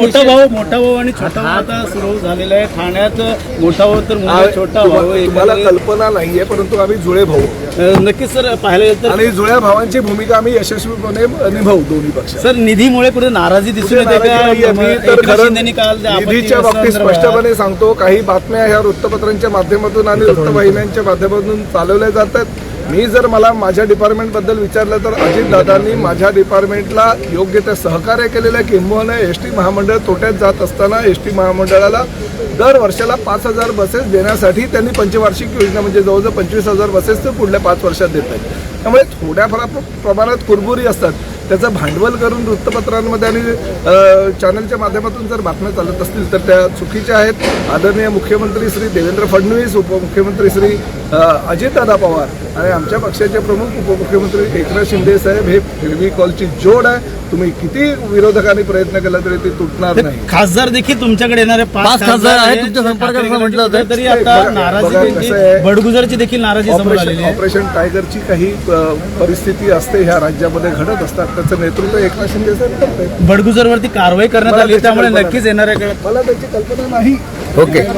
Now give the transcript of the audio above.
मोठा भाऊ आणि छोटा भाऊ आता सुरू झालेला आहे. ठाण्यात मोठा भाऊ तर मुंबईत छोटा भाऊ. तुम्हाला कल्पना नाहीये, परंतु आम्ही जुळे भाऊ नक्कीच सर पाहायला गेलं तर आणि जुळ्या भावांची भूमिका आम्ही यशस्वीपणे निभावू दोन्ही पक्ष. सर निधीमुळे कुठे नाराजी दिसून येते का? मी तर खरं शिंदेनी काल निधीच्या बाबतीत स्पष्टपणे सांगतो, काही बातम्या ह्या वृत्तपत्रांच्या माध्यमातून आणि वृत्तवाहिन्यांच्या माध्यमातून चालवल्या जातात. मी जर मला माझ्या डिपार्टमेंटबद्दल विचारलं तर अजितदादांनी माझ्या डिपार्टमेंटला योग्य ते सहकार्य केलेलं आहे. किंबहुना एसटी महामंडळ तोट्यात जात असताना एसटी महामंडळाला दर वर्षाला 5,000 बसेस देण्यासाठी त्यांनी पंचवार्षिक योजना म्हणजे जवळजवळ 25,000 बसेस तर पुढल्या 5 वर्षात देत आहेत. त्यामुळे थोड्याफार प्रमाणात कुरबुरी असतात. त्याचं भांडवल करून वृत्तपत्रांमध्ये आणि चॅनलच्या माध्यमातून जर बातम्या चालत असतील तर त्या चुकीच्या आहेत. आदरणीय मुख्यमंत्री श्री देवेंद्र फडणवीस, उपमुख्यमंत्री श्री अजितदादा पवार आणि आमच्या पक्षाचे प्रमुख उपमुख्यमंत्री एकनाथ शिंदे साहेब हे फेविकॉलची जोड आहे. तुम्ही किती विरोधकांनी प्रयत्न केला तरी ती तुटणार नाही. खासदार देखील तुमच्याकडे येणारे 5 खासदार आहेत तुमच्या संपर्कात म्हटलं होतं तरी आता नाराजी बडगुजरची देखील नाराजी समोर आलेली आहे. ऑपरेशन टायगरची काही परिस्थिती असते ह्या राज्यामध्ये घडत असतात, त्याचं नेतृत्व एकनाथ शिंदे साहेब करतात. बडगुजरवरती कारवाई करण्यात आली त्यामुळे नक्कीच येणाऱ्या काळात मला त्याची कल्पना नाही. ओके.